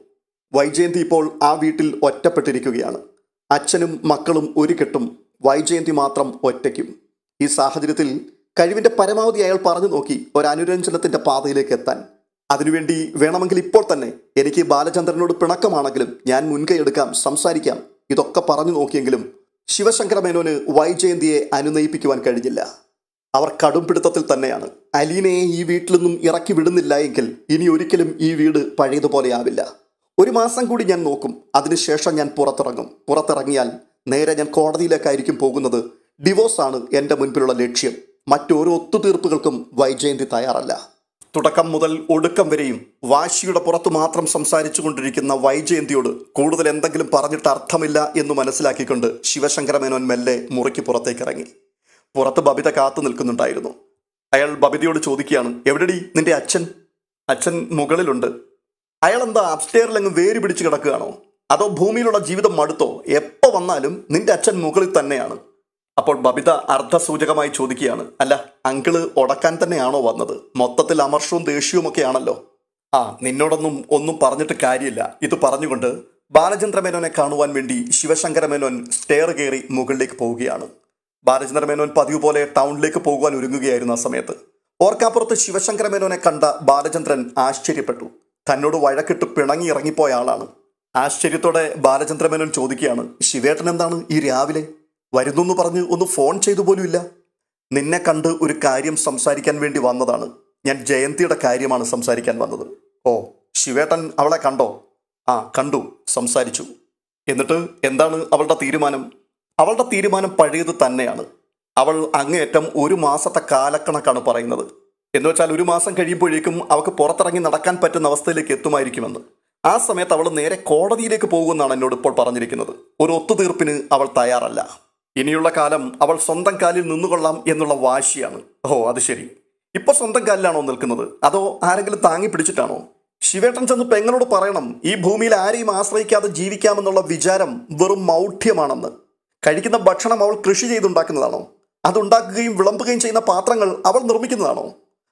വൈജയന്തി ഇപ്പോൾ ആ വീട്ടിൽ ഒറ്റപ്പെട്ടിരിക്കുകയാണ്. അച്ഛനും മക്കളും ഒരു കെട്ടും, വൈജയന്തി മാത്രം ഒറ്റയ്ക്കും. ഈ സാഹചര്യത്തിൽ കഴിവിൻ്റെ പരമാവധി അയാൾ പറഞ്ഞു നോക്കി ഒരു അനുരഞ്ജനത്തിൻ്റെ പാതയിലേക്ക് എത്താൻ. അതിനുവേണ്ടി വേണമെങ്കിൽ ഇപ്പോൾ തന്നെ എനിക്ക് ബാലചന്ദ്രനോട് പിണക്കമാണെങ്കിലും ഞാൻ മുൻകൈ എടുക്കാം, സംസാരിക്കാം, ഇതൊക്കെ പറഞ്ഞു നോക്കിയെങ്കിലും ശിവശങ്കര മേനോന് വൈജയന്തിയെ അനുനയിപ്പിക്കുവാൻ കഴിഞ്ഞില്ല. അവർ കടുംപിടുത്തത്തിൽ തന്നെയാണ്. അലീനയെ ഈ വീട്ടിൽ നിന്നും ഇറക്കി വിടുന്നില്ല എങ്കിൽ ഇനി ഒരിക്കലും ഈ വീട് പഴയതുപോലെയാവില്ല. 1 മാസം കൂടി ഞാൻ നോക്കും, അതിനുശേഷം ഞാൻ പുറത്തിറങ്ങും. പുറത്തിറങ്ങിയാൽ നേരെ ഞാൻ കോടതിയിലേക്കായിരിക്കും പോകുന്നത്. ഡിവോഴ്സാണ് എൻ്റെ മുൻപിലുള്ള ലക്ഷ്യം. മറ്റോരോ ഒത്തുതീർപ്പുകൾക്കും വൈജയന്തി തയ്യാറല്ല. തുടക്കം മുതൽ ഒടുക്കം വരെയും വാശിയുടെ പുറത്ത് മാത്രം സംസാരിച്ചു കൊണ്ടിരിക്കുന്ന വൈജയന്തിയോട് കൂടുതൽ എന്തെങ്കിലും പറഞ്ഞിട്ട് അർത്ഥമില്ല എന്ന് മനസ്സിലാക്കിക്കൊണ്ട് ശിവശങ്കര മേനോൻ മെല്ലെ മുറിക്ക് പുറത്തേക്കിറങ്ങി. പുറത്ത് ബബിത കാത്തു നിൽക്കുന്നുണ്ടായിരുന്നു. അയാൾ ബബിതയോട് ചോദിക്കുകയാണ്, എവിടെടി നിന്റെ അച്ഛൻ? അച്ഛൻ മുകളിലുണ്ട്. അയാൾ എന്താ അപ്സ്റ്റെയറിലങ്ങ് വേര് പിടിച്ച് കിടക്കുകയാണോ? അതോ ഭൂമിയിലുള്ള ജീവിതം മടുത്തോ? എപ്പോൾ വന്നാലും നിന്റെ അച്ഛൻ മുകളിൽ തന്നെയാണ്. അപ്പോൾ ബബിത അർദ്ധസൂചകമായി ചോദിക്കുകയാണ്, അല്ല അങ്കിള് ഉടക്കാൻ തന്നെയാണോ വന്നത്? മൊത്തത്തിൽ അമർഷവും ദേഷ്യവും ഒക്കെ ആണല്ലോ. നിന്നോടൊന്നും ഒന്നും പറഞ്ഞിട്ട് കാര്യമില്ല. ഇത് പറഞ്ഞുകൊണ്ട് ബാലചന്ദ്ര മേനോനെ കാണുവാൻ വേണ്ടി ശിവശങ്കര മേനോൻ സ്റ്റെയർ കയറി മുകളിലേക്ക് പോവുകയാണ്. ബാലചന്ദ്ര മേനോൻ പതിവ് പോലെ ടൗണിലേക്ക് പോകുവാൻ ഒരുങ്ങുകയായിരുന്നു. ആ സമയത്ത് ഓർക്കാപ്പുറത്ത് ശിവശങ്കര മേനോനെ കണ്ട ബാലചന്ദ്രൻ ആശ്ചര്യപ്പെട്ടു. തന്നോട് വഴക്കിട്ട് പിണങ്ങി ഇറങ്ങിപ്പോയ ആളാണ്. ആശ്ചര്യത്തോടെ ബാലചന്ദ്ര മേനോൻ ചോദിക്കുകയാണ്, ശിവേട്ടൻ എന്താണ് ഈ രാവിലെ? വരുന്നു എന്ന് പറഞ്ഞ് ഒന്ന് ഫോൺ ചെയ്തു പോലും ഇല്ല. നിന്നെ കണ്ട് ഒരു കാര്യം സംസാരിക്കാൻ വേണ്ടി വന്നതാണ്. ഞാൻ ജയന്തിയുടെ കാര്യമാണ് സംസാരിക്കാൻ വന്നത്. ഓ, ശിവേട്ടൻ അവളെ കണ്ടോ? കണ്ടു, സംസാരിച്ചു. എന്നിട്ട് എന്താണ് അവളുടെ തീരുമാനം? അവളുടെ തീരുമാനം പഴയത് തന്നെയാണ്. അവൾ അങ്ങേയറ്റം 1 മാസത്തെ കാലക്കണക്കാണ് പറയുന്നത്. എന്ന് വെച്ചാൽ 1 മാസം കഴിയുമ്പോഴേക്കും അവൾക്ക് പുറത്തിറങ്ങി നടക്കാൻ പറ്റുന്ന അവസ്ഥയിലേക്ക് എത്തുമായിരിക്കുമെന്ന്. ആ സമയത്ത് അവൾ നേരെ കോടതിയിലേക്ക് പോകുമെന്നാണ് എന്നോട് ഇപ്പോൾ പറഞ്ഞിരിക്കുന്നത്. ഒരു ഒത്തുതീർപ്പിന് അവൾ തയ്യാറല്ല. ഇനിയുള്ള കാലം അവൾ സ്വന്തം കാലിൽ നിന്നുകൊള്ളാം എന്നുള്ള വാശിയാണ്. അത് ശരി. ഇപ്പൊ സ്വന്തം കാലിലാണോ നിൽക്കുന്നത്, അതോ ആരെങ്കിലും താങ്ങി പിടിച്ചിട്ടാണോ? ശിവേട്ടൻ ചെന്ന് പെങ്ങളോട് പറയണം, ഈ ഭൂമിയിൽ ആരെയും ആശ്രയിക്കാതെ ജീവിക്കാമെന്നുള്ള വിചാരം വെറും മൗഢ്യമാണെന്ന്. കഴിക്കുന്ന ഭക്ഷണം അവൾ കൃഷി ചെയ്തുണ്ടാക്കുന്നതാണോ? അതുണ്ടാക്കുകയും വിളമ്പുകയും ചെയ്യുന്ന പാത്രങ്ങൾ അവൾ നിർമ്മിക്കുന്നതാണോ?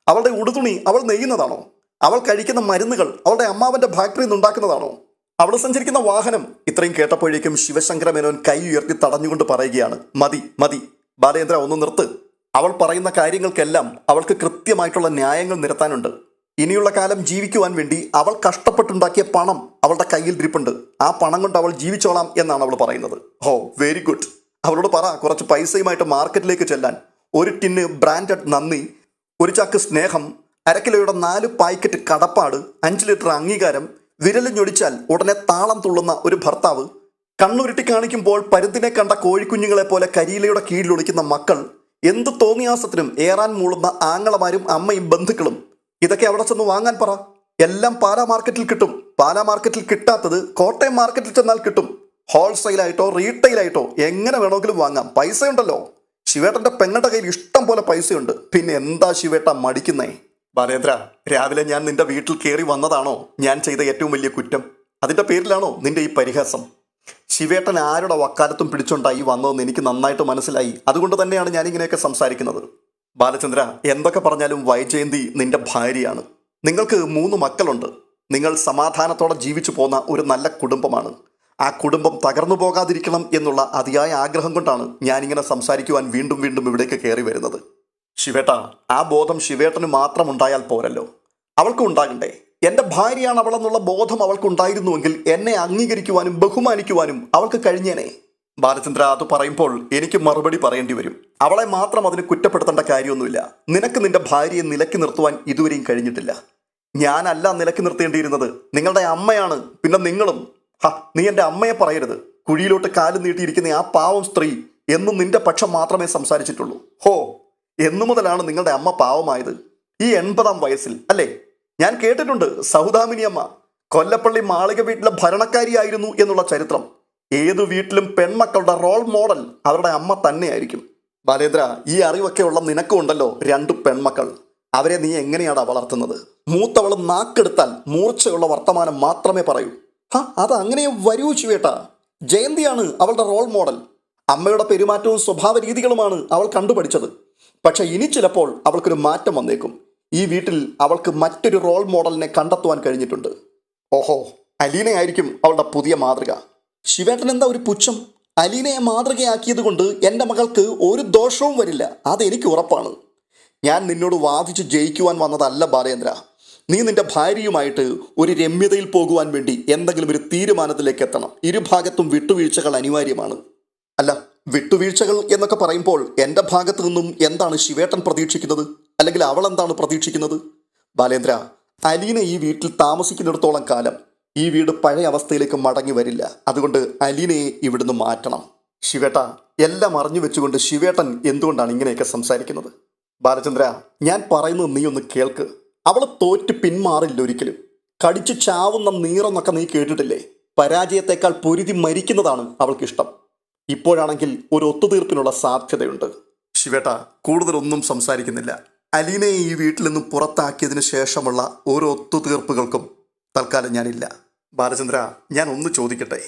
അവളുടെ ഉടുതുണി അവൾ നെയ്യുന്നതാണോ? അവൾ കഴിക്കുന്ന മരുന്നുകൾ അവളുടെ അമ്മാവന്റെ ഫാക്ടറിയിൽ നിന്നുണ്ടാക്കുന്നതാണോ? അവൾ സഞ്ചരിക്കുന്ന വാഹനം? ഇത്രയും കേട്ടപ്പോഴേക്കും ശിവശങ്കര മേനോൻ കൈ ഉയർത്തി തടഞ്ഞുകൊണ്ട് പറയുകയാണ്, മതി മതി ബാലേന്ദ്ര, ഒന്ന് നിർത്ത്. അവൾ പറയുന്ന കാര്യങ്ങൾക്കെല്ലാം അവൾക്ക് കൃത്യമായിട്ടുള്ള ന്യായങ്ങൾ നിരത്താനുണ്ട്. ഇനിയുള്ള കാലം ജീവിക്കുവാൻ വേണ്ടി അവൾ കഷ്ടപ്പെട്ടുണ്ടാക്കിയ പണം അവളുടെ കയ്യിൽ ഇരിപ്പുണ്ട്. ആ പണം കൊണ്ട് അവൾ ജീവിച്ചോളാം എന്നാണ് അവൾ പറയുന്നത്. Very good. അവളോട് പറ കുറച്ച് പൈസയുമായിട്ട് മാർക്കറ്റിലേക്ക് ചെല്ലാൻ. 1 ടിന്ന് ബ്രാൻഡഡ് നന്ദി, 1 ചാക്ക് സ്നേഹം, 1/2 കിലോയുടെ 4 പാക്കറ്റ് കടപ്പാട്, 5 ലിറ്റർ അംഗീകാരം, വിരല് ഞൊടിച്ചാൽ ഉടനെ താളം തുള്ളുന്ന ഒരു ഭർത്താവ്, കണ്ണുരുട്ടി കാണിക്കുമ്പോൾ പരുന്തിനെ കണ്ട കോഴിക്കുഞ്ഞുങ്ങളെ പോലെ കരിയിലയുടെ കീഴിലൊളിക്കുന്ന മക്കൾ, എന്ത് തോന്നിയാസത്തിനും ഏറാൻ മൂളുന്ന ആങ്ങളമാരും അമ്മയും ബന്ധുക്കളും. ഇതൊക്കെ അവിടെ ചെന്ന് വാങ്ങാൻ പറ. എല്ലാം പാലാ മാർക്കറ്റിൽ കിട്ടും. പാലാ മാർക്കറ്റിൽ കിട്ടാത്തത് കോട്ടയം മാർക്കറ്റിൽ ചെന്നാൽ കിട്ടും. ഹോൾസെയിലായിട്ടോ റീറ്റെയിലായിട്ടോ എങ്ങനെ വേണമെങ്കിലും വാങ്ങാം. പൈസയുണ്ടല്ലോ. ശിവേട്ടന്റെ പെങ്ങളുടെ കയ്യിൽ ഇഷ്ടം പോലെ പൈസയുണ്ട്. പിന്നെ എന്താ ശിവേട്ട മടിക്കുന്നേ? ബാലേന്ദ്ര, രാവിലെ ഞാൻ നിന്റെ വീട്ടിൽ കയറി വന്നതാണോ ഞാൻ ചെയ്ത ഏറ്റവും വലിയ കുറ്റം? അതിന്റെ പേരിലാണോ നിന്റെ ഈ പരിഹാസം? ശിവേട്ടൻ ആരുടെ വക്കാലത്തും പിടിച്ചുണ്ടായി വന്നതെന്ന് എനിക്ക് നന്നായിട്ട് മനസ്സിലായി. അതുകൊണ്ട് തന്നെയാണ് ഞാനിങ്ങനെയൊക്കെ സംസാരിക്കുന്നത്. ബാലചന്ദ്ര, എന്തൊക്കെ പറഞ്ഞാലും വൈജയന്തി നിന്റെ ഭാര്യയാണ്. നിങ്ങൾക്ക് 3 മക്കളുണ്ട്. നിങ്ങൾ സമാധാനത്തോടെ ജീവിച്ചു പോന്ന ഒരു നല്ല കുടുംബമാണ്. ആ കുടുംബം തകർന്നു പോകാതിരിക്കണം എന്നുള്ള അതിയായ ആഗ്രഹം കൊണ്ടാണ് ഞാനിങ്ങനെ സംസാരിക്കുവാൻ വീണ്ടും വീണ്ടും ഇവിടേക്ക് കയറി വരുന്നത്. ശിവേട്ട, ആ ബോധം ശിവേട്ടന് മാത്രം ഉണ്ടായാൽ പോരല്ലോ, അവൾക്കും ഉണ്ടാകണ്ടേ? എൻ്റെ ഭാര്യയാണ് അവളെന്നുള്ള ബോധം അവൾക്കുണ്ടായിരുന്നുവെങ്കിൽ എന്നെ അംഗീകരിക്കുവാനും ബഹുമാനിക്കുവാനും അവൾക്ക് കഴിഞ്ഞേനെ. ബാലചന്ദ്ര അത് പറയുമ്പോൾ എനിക്ക് മറുപടി പറയേണ്ടി വരും. അവളെ മാത്രം അതിന് കുറ്റപ്പെടുത്തേണ്ട കാര്യമൊന്നുമില്ല. നിനക്ക് നിന്റെ ഭാര്യയെ നിലയ്ക്ക് നിർത്തുവാൻ ഇതുവരെയും കഴിഞ്ഞിട്ടില്ല. ഞാനല്ല നിലയ്ക്ക് നിർത്തേണ്ടിയിരുന്നത്, നിങ്ങളുടെ അമ്മയാണ്. പിന്നെ നിങ്ങളും. നീ എൻ്റെ അമ്മയെ പറയരുത്. കുഴിയിലോട്ട് കാല് നീട്ടിയിരിക്കുന്ന ആ പാവം സ്ത്രീ എന്നും നിന്റെ പക്ഷം മാത്രമേ സംസാരിച്ചിട്ടുള്ളൂ. എന്നു മുതലാണ് നിങ്ങളുടെ അമ്മ പാവമായത്? ഈ 80-ാം വയസ്സിൽ അല്ലേ? ഞാൻ കേട്ടിട്ടുണ്ട് സൗദാമിനി അമ്മ കൊല്ലപ്പള്ളി മാളിക വീട്ടിലെ ഭരണക്കാരിയായിരുന്നു എന്നുള്ള ചരിത്രം. ഏതു വീട്ടിലും പെൺമക്കളുടെ റോൾ മോഡൽ അവരുടെ അമ്മ തന്നെയായിരിക്കും. ബാലേന്ദ്ര, ഈ അറിവൊക്കെ ഉള്ള നിനക്കും ഉണ്ടല്ലോ 2 പെൺമക്കൾ. അവരെ നീ എങ്ങനെയാണ് വളർത്തുന്നത്? മൂത്തവൾ നാക്കെടുത്താൽ മൂർച്ചയുള്ള വർത്തമാനം മാത്രമേ പറയൂ. അതങ്ങനെ വരൂ ശിവേട്ടാ. ജയന്തിയാണ് അവളുടെ റോൾ മോഡൽ. അമ്മയുടെ പെരുമാറ്റവും സ്വഭാവ രീതികളുമാണ് അവൾ കണ്ടുപഠിച്ചത്. പക്ഷെ ഇനി ചിലപ്പോൾ അവൾക്കൊരു മാറ്റം വന്നേക്കും. ഈ വീട്ടിൽ അവൾക്ക് മറ്റൊരു റോൾ മോഡലിനെ കണ്ടെത്തുവാൻ കഴിഞ്ഞിട്ടുണ്ട്. അലീനയായിരിക്കും അവളുടെ പുതിയ മാതൃക. ശിവേട്ടൻ എന്താ ഒരു പുച്ഛം? അലീനയെ മാതൃകയാക്കിയത് കൊണ്ട് എൻ്റെ മകൾക്ക് ഒരു ദോഷവും വരില്ല, അതെനിക്ക് ഉറപ്പാണ്. ഞാൻ നിന്നോട് വാദിച്ച് ജയിക്കുവാൻ വന്നതല്ല ബാലേന്ദ്ര. നീ നിന്റെ ഭാര്യയുമായിട്ട് ഒരു രമ്യതയിൽ പോകുവാൻ വേണ്ടി എന്തെങ്കിലും ഒരു തീരുമാനത്തിലേക്ക് എത്തണം. ഇരുഭാഗത്തും വിട്ടുവീഴ്ചകൾ അനിവാര്യമാണ്. അല്ല, വിട്ടുവീഴ്ചകൾ എന്നൊക്കെ പറയുമ്പോൾ എൻ്റെ ഭാഗത്തു നിന്നും എന്താണ് ശിവേട്ടൻ പ്രതീക്ഷിക്കുന്നത്? അല്ലെങ്കിൽ അവൾ എന്താണ് പ്രതീക്ഷിക്കുന്നത്? ബാലേന്ദ്ര, അലീന ഈ വീട്ടിൽ താമസിക്കുന്നിടത്തോളം കാലം ഈ വീട് പഴയ അവസ്ഥയിലേക്ക് മടങ്ങി വരില്ല. അതുകൊണ്ട് അലീനയെ ഇവിടുന്ന് മാറ്റണം. ശിവേട്ട, എല്ലാം അറിഞ്ഞു വെച്ചുകൊണ്ട് ശിവേട്ടൻ എന്തുകൊണ്ടാണ് ഇങ്ങനെയൊക്കെ സംസാരിക്കുന്നത്? ബാലചന്ദ്ര, ഞാൻ പറയുന്നത് നീ ഒന്ന് കേൾക്ക്. അവൾ തോറ്റ് പിന്മാറില്ല ഒരിക്കലും. കടിച്ചു ചാവുന്ന നീറെന്നൊക്കെ നീ കേട്ടിട്ടില്ലേ? പരാജയത്തെക്കാൾ പൊരുതി മരിക്കുന്നതാണ് അവൾക്കിഷ്ടം. ഇപ്പോഴാണെങ്കിൽ ഒരു ഒത്തുതീർപ്പിനുള്ള സാധ്യതയുണ്ട്. ശിവേട്ട, കൂടുതലൊന്നും സംസാരിക്കുന്നില്ല. അലീനയെ ഈ വീട്ടിൽ നിന്നും പുറത്താക്കിയതിനു ശേഷമുള്ള ഓരോ ഒത്തുതീർപ്പുകൾക്കും തൽക്കാലം ഞാനില്ല. ബാലചന്ദ്ര, ഞാൻ ഒന്ന് ചോദിക്കട്ടെ.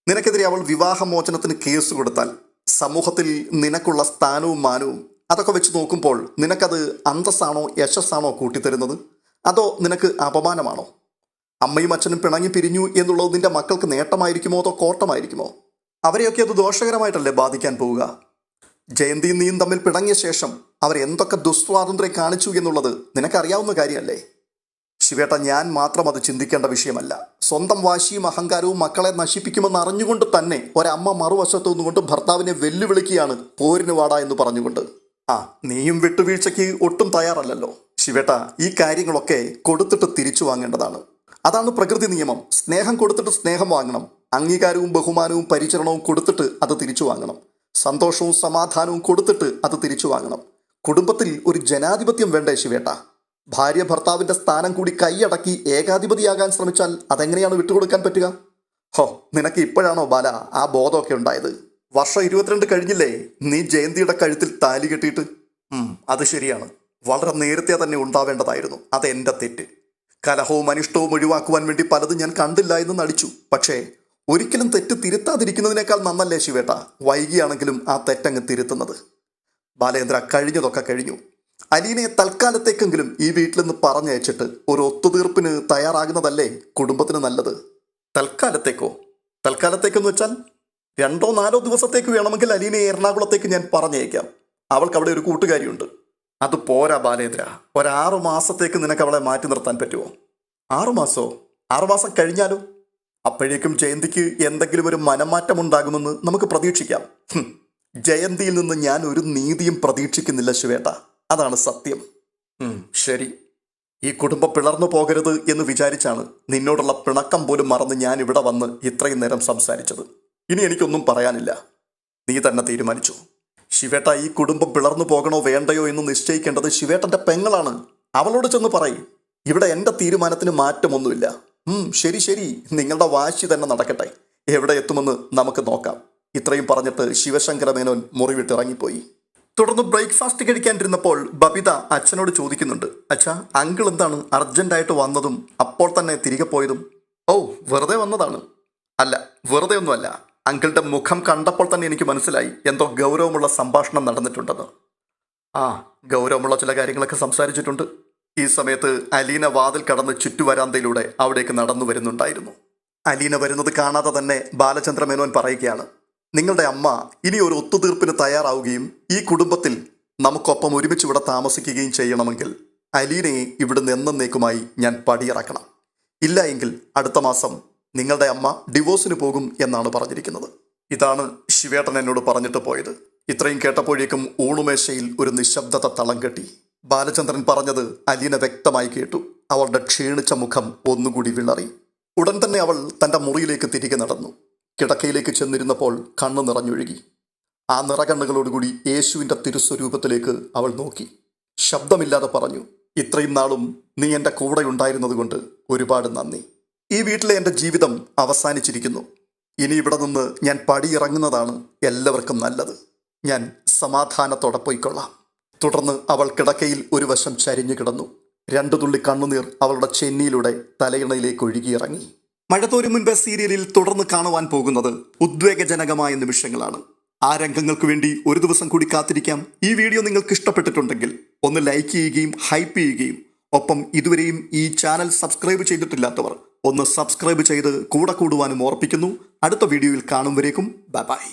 നിനക്കെതിരെ അവൾ വിവാഹമോചനത്തിന് കേസ് കൊടുത്താൽ സമൂഹത്തിൽ നിനക്കുള്ള സ്ഥാനവും മാനവും അതൊക്കെ വെച്ച് നോക്കുമ്പോൾ നിനക്കത് അന്തസ്സാണോ യശസ്സാണോ കൂട്ടിത്തരുന്നത്? അതോ നിനക്ക് അപമാനമാണോ? അമ്മയും അച്ഛനും പിണങ്ങി പിരിഞ്ഞു എന്നുള്ളത് നിന്റെ മക്കൾക്ക് നേട്ടമായിരിക്കുമോ അതോ കോട്ടമായിരിക്കുമോ? അവരെയൊക്കെ അത് ദോഷകരമായിട്ടല്ലേ ബാധിക്കാൻ പോവുക? ജയന്തിയും നീയും തമ്മിൽ പിണങ്ങിയ ശേഷം അവരെന്തൊക്കെ ദുസ്വാതന്ത്ര്യം കാണിച്ചു എന്നുള്ളത് നിനക്കറിയാവുന്ന കാര്യമല്ലേ? ശിവേട്ട, ഞാൻ മാത്രം അത് ചിന്തിക്കേണ്ട വിഷയമല്ല. സ്വന്തം വാശിയും അഹങ്കാരവും മക്കളെ നശിപ്പിക്കുമെന്ന് അറിഞ്ഞുകൊണ്ട് തന്നെ ഒരമ്മ മറുവശത്തു നിന്നുകൊണ്ട് ഭർത്താവിനെ വെല്ലുവിളിക്കുകയാണ്, പോരിന് വാടാ എന്ന് പറഞ്ഞുകൊണ്ട്. നീയും വിട്ടുവീഴ്ചയ്ക്ക് ഒട്ടും തയ്യാറല്ലല്ലോ. ശിവേട്ട, ഈ കാര്യങ്ങളൊക്കെ കൊടുത്തിട്ട് തിരിച്ചു വാങ്ങേണ്ടതാണ്. അതാണ് പ്രകൃതി നിയമം. സ്നേഹം കൊടുത്തിട്ട് സ്നേഹം വാങ്ങണം. അംഗീകാരവും ബഹുമാനവും പരിചരണവും കൊടുത്തിട്ട് അത് തിരിച്ചു വാങ്ങണം. സന്തോഷവും സമാധാനവും കൊടുത്തിട്ട് അത് തിരിച്ചു വാങ്ങണം. കുടുംബത്തിൽ ഒരു ജനാധിപത്യം വേണ്ടേ ശിവേട്ട? ഭാര്യ ഭർത്താവിൻ്റെ സ്ഥാനം കൂടി കൈയടക്കി ഏകാധിപതിയാകാൻ ശ്രമിച്ചാൽ അതെങ്ങനെയാണ് വിട്ടുകൊടുക്കാൻ പറ്റുക? നിനക്ക് ഇപ്പോഴാണോ ബാല ആ ബോധമൊക്കെ ഉണ്ടായത്? വർഷം 22 കഴിഞ്ഞില്ലേ നീ ജയന്തിയുടെ കഴുത്തിൽ താലി കെട്ടിയിട്ട്? അത് ശരിയാണ്, വളരെ നേരത്തെ തന്നെ ഉണ്ടാവേണ്ടതായിരുന്നു. അതെൻ്റെ തെറ്റ്. കലഹവും അനിഷ്ടവും ഒഴിവാക്കുവാൻ വേണ്ടി പലതും ഞാൻ കണ്ടില്ല എന്ന് നടിച്ചു. പക്ഷേ ഒരിക്കലും തെറ്റ് തിരുത്താതിരിക്കുന്നതിനേക്കാൾ നന്നല്ലേ ശിവേട്ട വൈകിയാണെങ്കിലും ആ തെറ്റങ്ങ് തിരുത്തുന്നത്? ബാലേന്ദ്ര, കഴിഞ്ഞതൊക്കെ കഴിഞ്ഞു. അലീനയെ തൽക്കാലത്തേക്കെങ്കിലും ഈ വീട്ടിൽ നിന്ന് പറഞ്ഞയച്ചിട്ട് ഒരു ഒത്തുതീർപ്പിന് തയ്യാറാകുന്നതല്ലേ കുടുംബത്തിന് നല്ലത്? തൽക്കാലത്തേക്കോ? തൽക്കാലത്തേക്കെന്ന് വെച്ചാൽ 2-4 ദിവസത്തേക്ക് വേണമെങ്കിൽ അലീനയെ എറണാകുളത്തേക്ക് ഞാൻ പറഞ്ഞയക്കാം. അവൾക്ക് അവിടെ ഒരു കൂട്ടുകാരിയുണ്ട്. അത് പോരാ ബാലേന്ദ്ര, 6 മാസത്തേക്ക് നിനക്ക് അവളെ മാറ്റി നിർത്താൻ പറ്റുമോ? 6 മാസമോ? 6 മാസം കഴിഞ്ഞാലോ? അപ്പോഴേക്കും ജയന്തിക്ക് എന്തെങ്കിലും ഒരു മനംമാറ്റം ഉണ്ടാകുമെന്ന് നമുക്ക് പ്രതീക്ഷിക്കാം. ജയന്തിയിൽ നിന്ന് ഞാൻ ഒരു നീതിയും പ്രതീക്ഷിക്കുന്നില്ല ശിവേട്ട, അതാണ് സത്യം. ശരി, ഈ കുടുംബം പിളർന്നു പോകരുത് എന്ന് വിചാരിച്ചാണ് നിന്നോടുള്ള പിണക്കം പോലും മറന്ന് ഞാൻ ഇവിടെ വന്ന് ഇത്രയും നേരം സംസാരിച്ചത്. ഇനി എനിക്കൊന്നും പറയാനില്ല. നീ തന്നെ തീരുമാനിച്ചു. ശിവേട്ട, ഈ കുടുംബം പിളർന്നു പോകണോ വേണ്ടയോ എന്ന് നിശ്ചയിക്കേണ്ടത് ശിവേട്ടൻ്റെ പെങ്ങളാണ്. അവളോട് ചെന്ന് പറയും, ഇവിടെ എൻ്റെ തീരുമാനത്തിന് മാറ്റമൊന്നുമില്ല. ശരി, നിങ്ങളുടെ വാശി തന്നെ നടക്കട്ടെ. എവിടെ എത്തുമെന്ന് നമുക്ക് നോക്കാം. ഇത്രയും പറഞ്ഞിട്ട് ശിവശങ്കര മേനോൻ മുറി വിട്ടിറങ്ങിപ്പോയി. തുടർന്ന് ബ്രേക്ക്ഫാസ്റ്റ് കഴിക്കാനിരുന്നപ്പോൾ ബബിത അച്ഛനോട് ചോദിക്കുന്നുണ്ട്, അച്ഛാ, അങ്കിൾ എന്താണ് അർജന്റായിട്ട് വന്നതും അപ്പോൾ തന്നെ തിരികെ പോയതും? വെറുതെ വന്നതാണ്. അല്ല, വെറുതെ ഒന്നുമല്ല. അങ്കിളുടെ മുഖം കണ്ടപ്പോൾ തന്നെ എനിക്ക് മനസ്സിലായി എന്തോ ഗൗരവമുള്ള സംഭാഷണം നടന്നിട്ടുണ്ടെന്ന്. ഗൗരവമുള്ള ചില കാര്യങ്ങളൊക്കെ സംസാരിച്ചിട്ടുണ്ട്. ഈ സമയത്ത് അലീന വാതിൽ കടന്ന് ചുറ്റുവരാന്തയിലൂടെ അവിടേക്ക് നടന്നു വരുന്നുണ്ടായിരുന്നു. അലീന വരുന്നത് കാണാതെ തന്നെ ബാലചന്ദ്ര മേനോൻ പറയുകയാണ്, നിങ്ങളുടെ അമ്മ ഇനി ഒരു ഒത്തുതീർപ്പിന് തയ്യാറാവുകയും ഈ കുടുംബത്തിൽ നമുക്കൊപ്പം ഒരുമിച്ച് ഇവിടെ താമസിക്കുകയും ചെയ്യണമെങ്കിൽ അലീനയെ ഇവിടുന്ന് എന്നേക്കുമായി ഞാൻ പടിയിറക്കണം. ഇല്ല എങ്കിൽ അടുത്ത മാസം നിങ്ങളുടെ അമ്മ ഡിവോഴ്സിന് പോകും എന്നാണ് പറഞ്ഞിരിക്കുന്നത്. ഇതാണ് ശിവേട്ടൻ എന്നോട് പറഞ്ഞിട്ട് പോയത്. ഇത്രയും കേട്ടപ്പോഴേക്കും ഊണുമേശയിൽ ഒരു നിശബ്ദത തളം കെട്ടി. ബാലചന്ദ്രൻ പറഞ്ഞത് അലീന വ്യക്തമായി കേട്ടു. അവളുടെ ക്ഷീണിച്ച മുഖം ഒന്നുകൂടി വിളറി. ഉടൻ തന്നെ അവൾ തൻ്റെ മുറിയിലേക്ക് തിരികെ നടന്നു. കിടക്കയിലേക്ക് ചെന്നിരുന്നപ്പോൾ കണ്ണു നിറഞ്ഞൊഴുകി. ആ നിറകണ്ണുകളോടുകൂടി യേശുവിൻ്റെ തിരുസ്വരൂപത്തിലേക്ക് അവൾ നോക്കി. ശബ്ദമില്ലാതെ പറഞ്ഞു, ഇത്രയും നാളും നീ എൻ്റെ കൂടെ ഉണ്ടായിരുന്നതുകൊണ്ട് ഒരുപാട് നന്ദി. ഈ വീട്ടിലെ എൻ്റെ ജീവിതം അവസാനിച്ചിരിക്കുന്നു. ഇനി ഇവിടെ നിന്ന് ഞാൻ പടിയിറങ്ങുന്നതാണ് എല്ലാവർക്കും നല്ലത്. ഞാൻ സമാധാനത്തോടെ പോയിക്കൊള്ളാം. തുടർന്ന് അവൾ കിടക്കയിൽ ഒരു വശം ചരിഞ്ഞു കിടന്നു. 2 തുള്ളി കണ്ണുനീർ അവളുടെ ചെന്നിയിലൂടെ തലയിണയിലേക്ക് ഒഴുകിയിറങ്ങി. മഴ തോരും മുൻപേ സീരിയലിൽ തുടർന്ന് കാണുവാൻ പോകുന്നത് ഉദ്വേഗജനകമായ നിമിഷങ്ങളാണ്. ആ രംഗങ്ങൾക്ക് വേണ്ടി ഒരു ദിവസം കൂടി കാത്തിരിക്കാം. ഈ വീഡിയോ നിങ്ങൾക്ക് ഇഷ്ടപ്പെട്ടിട്ടുണ്ടെങ്കിൽ ഒന്ന് ലൈക്ക് ചെയ്യുകയും ഹൈപ്പ് ചെയ്യുകയും ഒപ്പം ഇതുവരെയും ഈ ചാനൽ സബ്സ്ക്രൈബ് ചെയ്തിട്ടില്ലാത്തവർ ഒന്ന് സബ്സ്ക്രൈബ് ചെയ്ത് കൂടെ കൂടുവാനും ഓർപ്പിക്കുന്നു. അടുത്ത വീഡിയോയിൽ കാണും വരേക്കും ബൈ ബൈ.